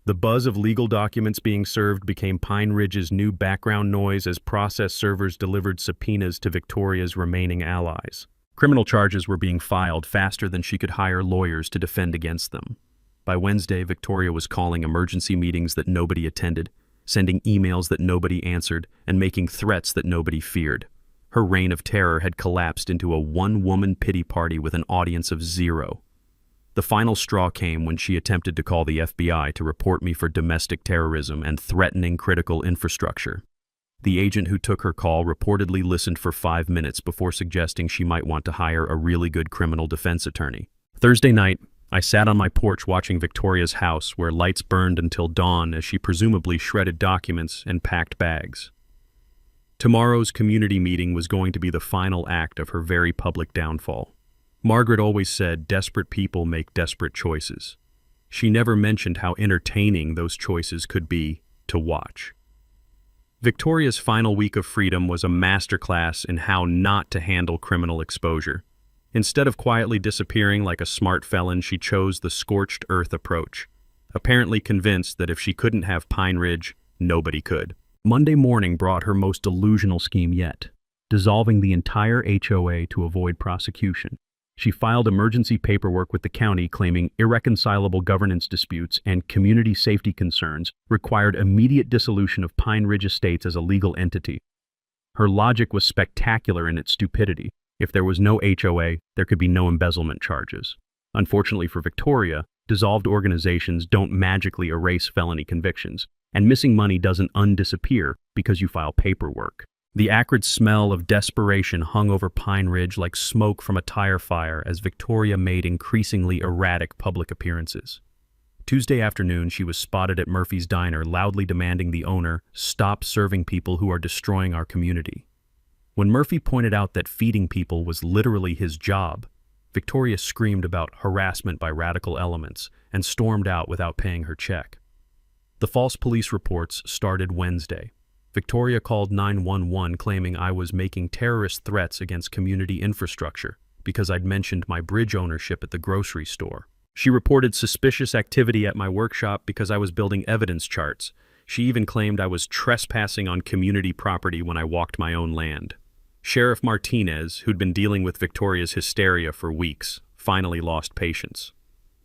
The buzz of legal documents being served became Pine Ridge's new background noise as process servers delivered subpoenas to Victoria's remaining allies. Criminal charges were being filed faster than she could hire lawyers to defend against them. By Wednesday, Victoria was calling emergency meetings that nobody attended, sending emails that nobody answered, and making threats that nobody feared. Her reign of terror had collapsed into a one-woman pity party with an audience of 0. The final straw came when she attempted to call the FBI to report me for domestic terrorism and threatening critical infrastructure. The agent who took her call reportedly listened for 5 minutes before suggesting she might want to hire a really good criminal defense attorney. Thursday night, I sat on my porch watching Victoria's house where lights burned until dawn as she presumably shredded documents and packed bags. Tomorrow's community meeting was going to be the final act of her very public downfall. Margaret always said desperate people make desperate choices. She never mentioned how entertaining those choices could be to watch. Victoria's final week of freedom was a masterclass in how not to handle criminal exposure. Instead of quietly disappearing like a smart felon, she chose the scorched earth approach, apparently convinced that if she couldn't have Pine Ridge, nobody could. Monday morning brought her most delusional scheme yet, dissolving the entire HOA to avoid prosecution. She filed emergency paperwork with the county claiming irreconcilable governance disputes and community safety concerns required immediate dissolution of Pine Ridge Estates as a legal entity. Her logic was spectacular in its stupidity. If there was no HOA, there could be no embezzlement charges. Unfortunately for Victoria, dissolved organizations don't magically erase felony convictions, and missing money doesn't undisappear because you file paperwork. The acrid smell of desperation hung over Pine Ridge like smoke from a tire fire as Victoria made increasingly erratic public appearances. Tuesday afternoon, she was spotted at Murphy's Diner loudly demanding the owner stop serving people who are destroying our community. When Murphy pointed out that feeding people was literally his job, Victoria screamed about harassment by radical elements and stormed out without paying her check. The false police reports started Wednesday. Victoria called 911 claiming I was making terrorist threats against community infrastructure because I'd mentioned my bridge ownership at the grocery store. She reported suspicious activity at my workshop because I was building evidence charts. She even claimed I was trespassing on community property when I walked my own land. Sheriff Martinez, who'd been dealing with Victoria's hysteria for weeks, finally lost patience.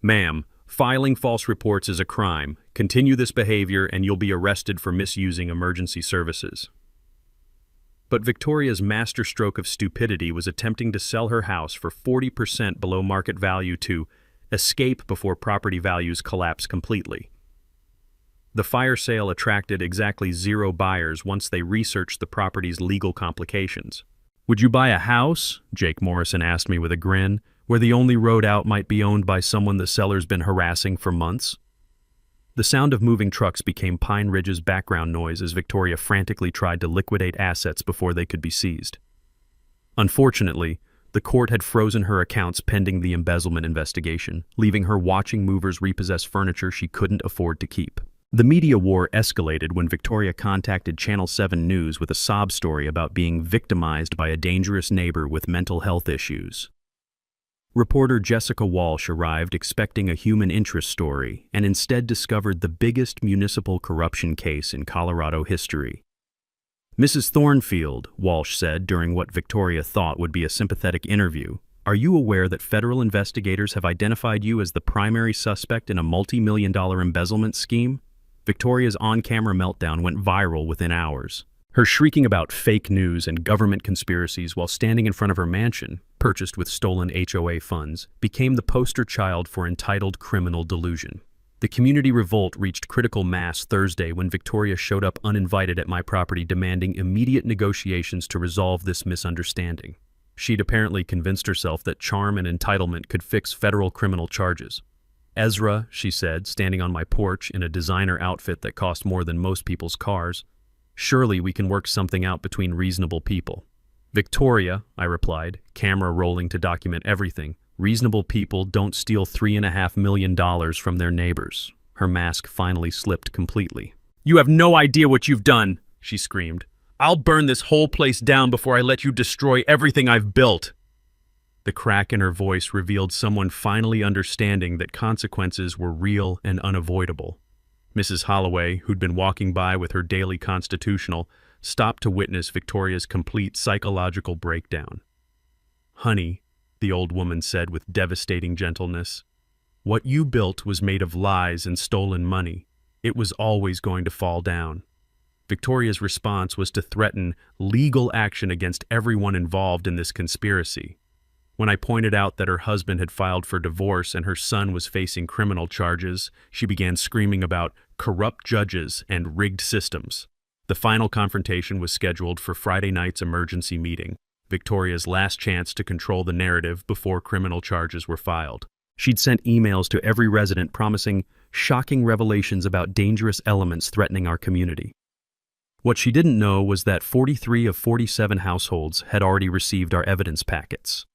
"Ma'am, filing false reports is a crime. Continue this behavior and you'll be arrested for misusing emergency services." But Victoria's masterstroke of stupidity was attempting to sell her house for 40% below market value to escape before property values collapse completely. The fire sale attracted exactly 0 buyers once they researched the property's legal complications. "Would you buy a house?" Jake Morrison asked me with a grin, "where the only road out might be owned by someone the seller's been harassing for months?" The sound of moving trucks became Pine Ridge's background noise as Victoria frantically tried to liquidate assets before they could be seized. Unfortunately, the court had frozen her accounts pending the embezzlement investigation, leaving her watching movers repossess furniture she couldn't afford to keep. The media war escalated when Victoria contacted Channel 7 News with a sob story about being victimized by a dangerous neighbor with mental health issues. Reporter Jessica Walsh arrived expecting a human interest story and instead discovered the biggest municipal corruption case in Colorado history. "Mrs. Thornfield," Walsh said during what Victoria thought would be a sympathetic interview, "are you aware that federal investigators have identified you as the primary suspect in a multi-million-dollar embezzlement scheme?" Victoria's on-camera meltdown went viral within hours. Her shrieking about fake news and government conspiracies while standing in front of her mansion, purchased with stolen HOA funds, became the poster child for entitled criminal delusion. The community revolt reached critical mass Thursday when Victoria showed up uninvited at my property demanding immediate negotiations to resolve this misunderstanding. She'd apparently convinced herself that charm and entitlement could fix federal criminal charges. "Ezra," she said, standing on my porch in a designer outfit that cost more than most people's cars, "surely we can work something out between reasonable people." "Victoria," I replied, camera rolling to document everything, "reasonable people don't steal $3.5 million from their neighbors." Her mask finally slipped completely. "You have no idea what you've done," she screamed. "I'll burn this whole place down before I let you destroy everything I've built." The crack in her voice revealed someone finally understanding that consequences were real and unavoidable. Mrs. Holloway, who'd been walking by with her daily constitutional, stopped to witness Victoria's complete psychological breakdown. "Honey," the old woman said with devastating gentleness, "what you built was made of lies and stolen money. It was always going to fall down." Victoria's response was to threaten legal action against everyone involved in this conspiracy. When I pointed out that her husband had filed for divorce and her son was facing criminal charges, she began screaming about corrupt judges and rigged systems. The final confrontation was scheduled for Friday night's emergency meeting, Victoria's last chance to control the narrative before criminal charges were filed. She'd sent emails to every resident promising shocking revelations about dangerous elements threatening our community. What she didn't know was that 43 of 47 households had already received our evidence packets.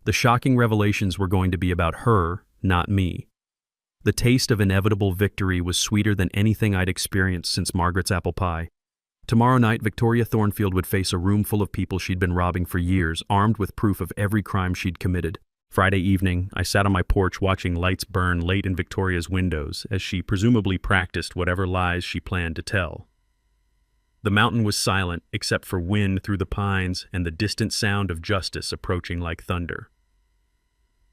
The shocking revelations were going to be about her, not me. The taste of inevitable victory was sweeter than anything I'd experienced since Margaret's apple pie. Tomorrow night, Victoria Thornfield would face a room full of people she'd been robbing for years, armed with proof of every crime she'd committed. Friday evening, I sat on my porch watching lights burn late in Victoria's windows as she presumably practiced whatever lies she planned to tell. The mountain was silent except for wind through the pines and the distant sound of justice approaching like thunder.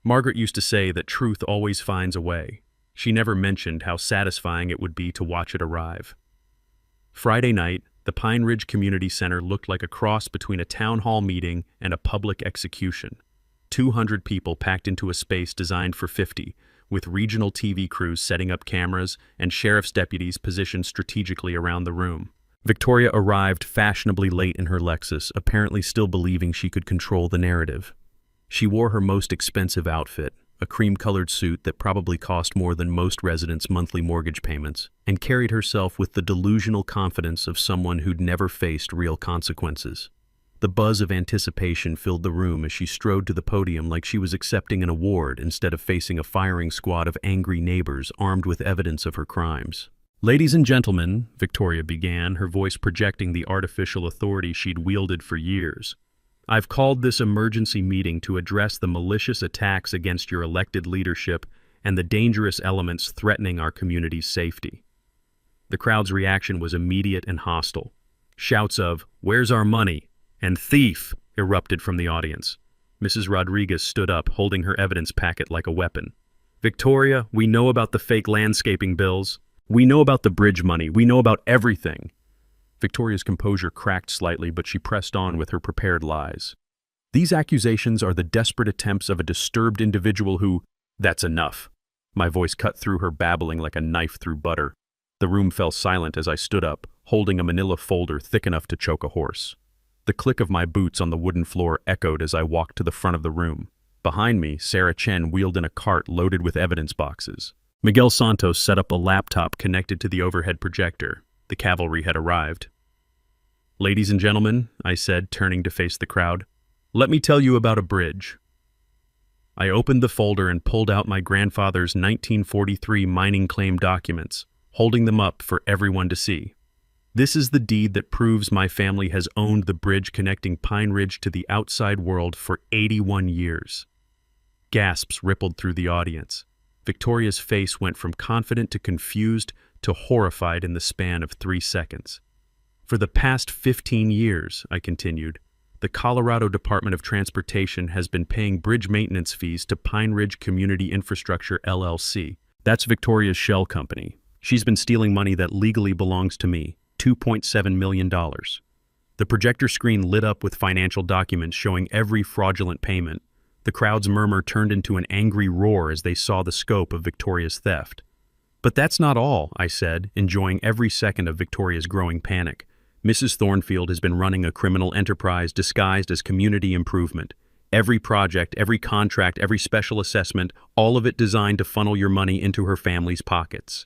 Margaret used to say that truth always finds a way. She never mentioned how satisfying it would be to watch it arrive. Friday night, the Pine Ridge Community Center looked like a cross between a town hall meeting and a public execution. 200 people packed into a space designed for 50, with regional TV crews setting up cameras and sheriff's deputies positioned strategically around the room. Victoria arrived fashionably late in her Lexus, apparently still believing she could control the narrative. She wore her most expensive outfit, a cream-colored suit that probably cost more than most residents' monthly mortgage payments, and carried herself with the delusional confidence of someone who'd never faced real consequences. The buzz of anticipation filled the room as she strode to the podium like she was accepting an award instead of facing a firing squad of angry neighbors armed with evidence of her crimes. "Ladies and gentlemen," Victoria began, her voice projecting the artificial authority she'd wielded for years, "I've called this emergency meeting to address the malicious attacks against your elected leadership and the dangerous elements threatening our community's safety." The crowd's reaction was immediate and hostile. Shouts of, "Where's our money?" and "Thief!" erupted from the audience. Mrs. Rodriguez stood up, holding her evidence packet like a weapon. "Victoria, we know about the fake landscaping bills. We know about the bridge money. We know about everything." Victoria's composure cracked slightly, but she pressed on with her prepared lies. "These accusations are the desperate attempts of a disturbed individual who—" "That's enough." My voice cut through her babbling like a knife through butter. The room fell silent as I stood up, holding a manila folder thick enough to choke a horse. The click of my boots on the wooden floor echoed as I walked to the front of the room. Behind me, Sarah Chen wheeled in a cart loaded with evidence boxes. Miguel Santos set up a laptop connected to the overhead projector. The cavalry had arrived. "Ladies and gentlemen," I said, turning to face the crowd, "let me tell you about a bridge." I opened the folder and pulled out my grandfather's 1943 mining claim documents, holding them up for everyone to see. "This is the deed that proves my family has owned the bridge connecting Pine Ridge to the outside world for 81 years. Gasps rippled through the audience. Victoria's face went from confident to confused to horrified in the span of 3 seconds. For the past 15 years, I continued, the Colorado Department of Transportation has been paying bridge maintenance fees to Pine Ridge Community Infrastructure, LLC. That's Victoria's shell company. She's been stealing money that legally belongs to me, $2.7 million. The projector screen lit up with financial documents showing every fraudulent payment. The crowd's murmur turned into an angry roar as they saw the scope of Victoria's theft. But that's not all, I said, enjoying every second of Victoria's growing panic. Mrs. Thornfield has been running a criminal enterprise disguised as community improvement. Every project, every contract, every special assessment, all of it designed to funnel your money into her family's pockets.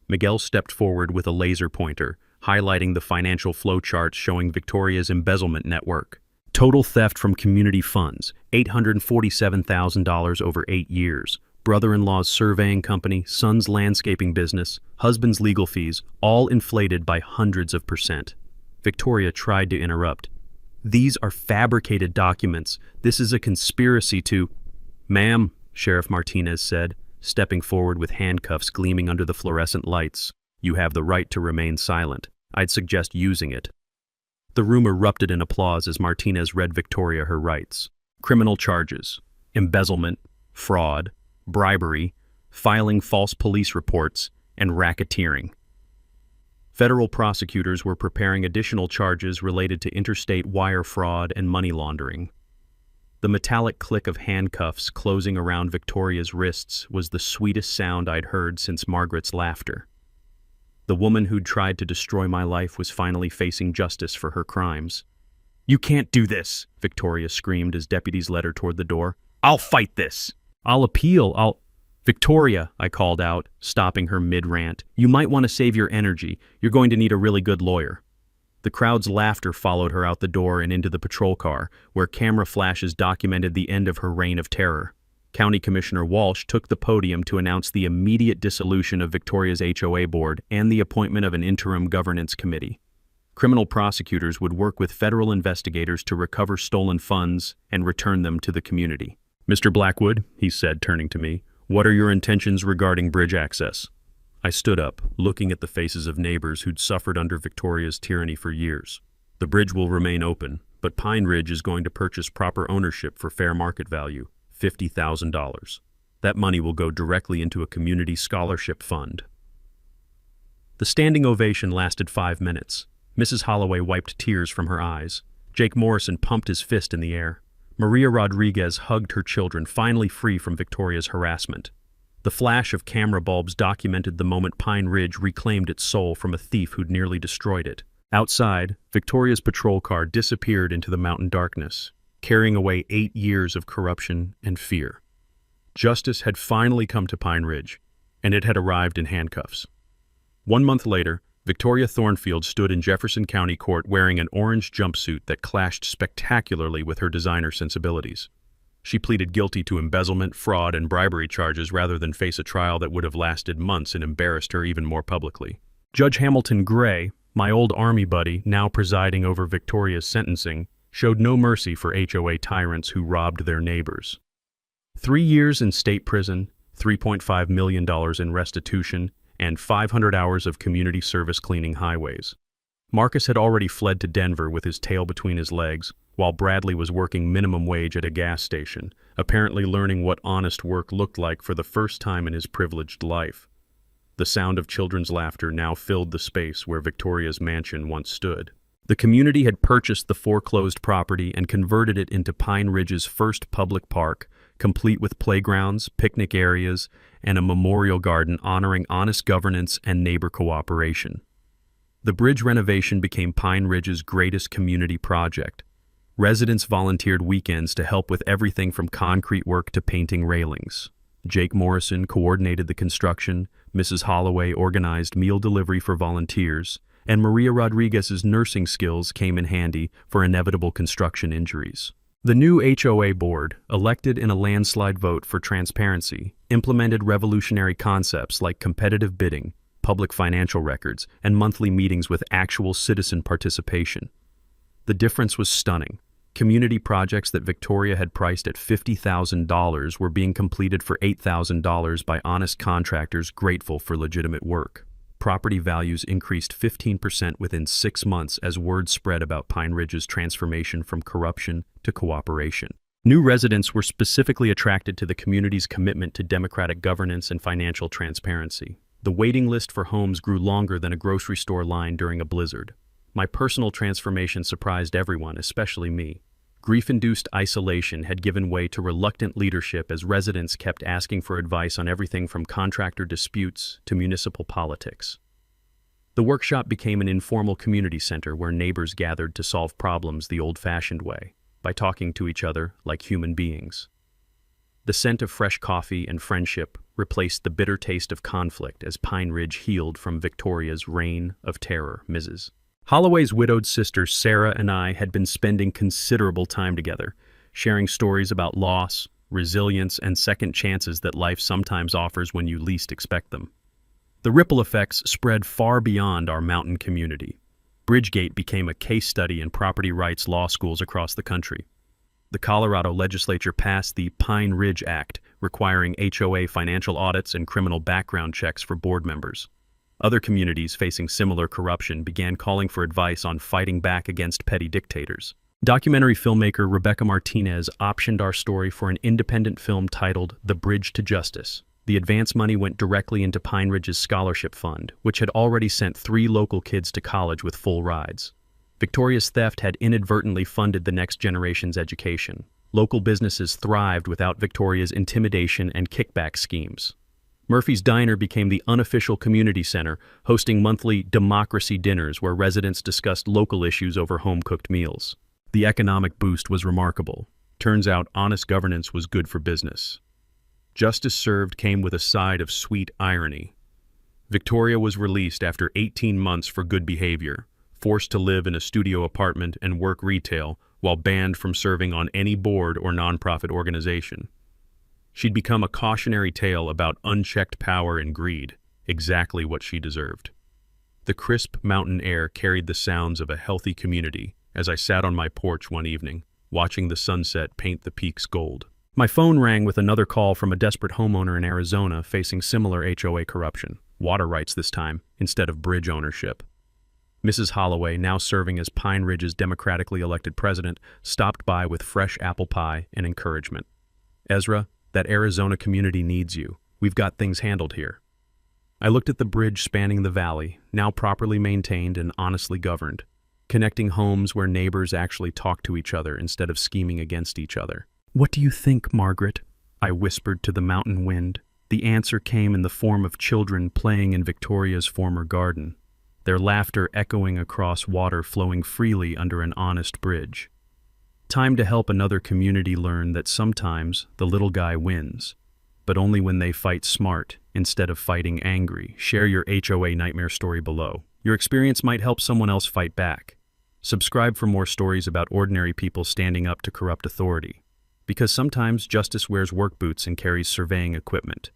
Miguel stepped forward with a laser pointer, highlighting the financial flowcharts showing Victoria's embezzlement network. Total theft from community funds, $847,000 over 8 years. Brother-in-law's surveying company, son's landscaping business, husband's legal fees, all inflated by hundreds of %. Victoria tried to interrupt. These are fabricated documents. This is a conspiracy to... Ma'am, Sheriff Martinez said, stepping forward with handcuffs gleaming under the fluorescent lights. You have the right to remain silent. I'd suggest using it. The room erupted in applause as Martinez read Victoria her rights. Criminal charges, embezzlement, fraud, bribery, filing false police reports, and racketeering. Federal prosecutors were preparing additional charges related to interstate wire fraud and money laundering. The metallic click of handcuffs closing around Victoria's wrists was the sweetest sound I'd heard since Margaret's laughter. The woman who'd tried to destroy my life was finally facing justice for her crimes. "You can't do this," Victoria screamed as deputies led her toward the door. "I'll fight this. I'll appeal. Victoria," I called out, stopping her mid-rant. "You might want to save your energy. You're going to need a really good lawyer." The crowd's laughter followed her out the door and into the patrol car, where camera flashes documented the end of her reign of terror. County Commissioner Walsh took the podium to announce the immediate dissolution of Victoria's HOA board and the appointment of an interim governance committee. Criminal prosecutors would work with federal investigators to recover stolen funds and return them to the community. "Mr. Blackwood," he said, turning to me, "what are your intentions regarding bridge access?" I stood up, looking at the faces of neighbors who'd suffered under Victoria's tyranny for years. "The bridge will remain open, but Pine Ridge is going to purchase proper ownership for fair market value, $50,000. That money will go directly into a community scholarship fund." The standing ovation lasted 5 minutes. Mrs. Holloway wiped tears from her eyes. Jake Morrison pumped his fist in the air. Maria Rodriguez hugged her children, finally free from Victoria's harassment. The flash of camera bulbs documented the moment Pine Ridge reclaimed its soul from a thief who'd nearly destroyed it. Outside, Victoria's patrol car disappeared into the mountain darkness, carrying away 8 years of corruption and fear. Justice had finally come to Pine Ridge, and it had arrived in handcuffs. 1 month later, Victoria Thornfield stood in Jefferson County Court wearing an orange jumpsuit that clashed spectacularly with her designer sensibilities. She pleaded guilty to embezzlement, fraud, and bribery charges rather than face a trial that would have lasted months and embarrassed her even more publicly. Judge Hamilton Gray, my old Army buddy, now presiding over Victoria's sentencing, showed no mercy for HOA tyrants who robbed their neighbors. 3 years in state prison, $3.5 million in restitution, and 500 hours of community service cleaning highways. Marcus had already fled to Denver with his tail between his legs, while Bradley was working minimum wage at a gas station, apparently learning what honest work looked like for the first time in his privileged life. The sound of children's laughter now filled the space where Victoria's mansion once stood. The community had purchased the foreclosed property and converted it into Pine Ridge's first public park, complete with playgrounds, picnic areas, and a memorial garden honoring honest governance and neighbor cooperation. The bridge renovation became Pine Ridge's greatest community project. Residents volunteered weekends to help with everything from concrete work to painting railings. Jake Morrison coordinated the construction, Mrs. Holloway organized meal delivery for volunteers, and Maria Rodriguez's nursing skills came in handy for inevitable construction injuries. The new HOA board, elected in a landslide vote for transparency, implemented revolutionary concepts like competitive bidding, public financial records, and monthly meetings with actual citizen participation. The difference was stunning. Community projects that Victoria had priced at $50,000 were being completed for $8,000 by honest contractors grateful for legitimate work. Property values increased 15% within 6 months as word spread about Pine Ridge's transformation from corruption to cooperation. New residents were specifically attracted to the community's commitment to democratic governance and financial transparency. The waiting list for homes grew longer than a grocery store line during a blizzard. My personal transformation surprised everyone, especially me. Grief-induced isolation had given way to reluctant leadership as residents kept asking for advice on everything from contractor disputes to municipal politics. The workshop became an informal community center where neighbors gathered to solve problems the old-fashioned way, by talking to each other like human beings. The scent of fresh coffee and friendship replaced the bitter taste of conflict as Pine Ridge healed from Victoria's reign of terror, Mrs. Holloway's widowed sister Sarah and I had been spending considerable time together, sharing stories about loss, resilience, and second chances that life sometimes offers when you least expect them. The ripple effects spread far beyond our mountain community. Bridgegate became a case study in property rights law schools across the country. The Colorado legislature passed the Pine Ridge Act, requiring HOA financial audits and criminal background checks for board members. Other communities facing similar corruption began calling for advice on fighting back against petty dictators. Documentary filmmaker Rebecca Martinez optioned our story for an independent film titled The Bridge to Justice. The advance money went directly into Pine Ridge's scholarship fund, which had already sent 3 local kids to college with full rides. Victoria's theft had inadvertently funded the next generation's education. Local businesses thrived without Victoria's intimidation and kickback schemes. Murphy's Diner became the unofficial community center, hosting monthly democracy dinners where residents discussed local issues over home-cooked meals. The economic boost was remarkable. Turns out honest governance was good for business. Justice served came with a side of sweet irony. Victoria was released after 18 months for good behavior, forced to live in a studio apartment and work retail while banned from serving on any board or nonprofit organization. She'd become a cautionary tale about unchecked power and greed, exactly what she deserved. The crisp mountain air carried the sounds of a healthy community as I sat on my porch one evening, watching the sunset paint the peaks gold. My phone rang with another call from a desperate homeowner in Arizona facing similar HOA corruption, water rights this time, instead of bridge ownership. Mrs. Holloway, now serving as Pine Ridge's democratically elected president, stopped by with fresh apple pie and encouragement. "Ezra, that Arizona community needs you. We've got things handled here." I looked at the bridge spanning the valley, now properly maintained and honestly governed, connecting homes where neighbors actually talk to each other instead of scheming against each other. "What do you think, Margaret?" I whispered to the mountain wind. The answer came in the form of children playing in Victoria's former garden, their laughter echoing across water flowing freely under an honest bridge. Time to help another community learn that sometimes the little guy wins, but only when they fight smart instead of fighting angry. Share your HOA nightmare story below. Your experience might help someone else fight back. Subscribe for more stories about ordinary people standing up to corrupt authority. Because sometimes justice wears work boots and carries surveying equipment.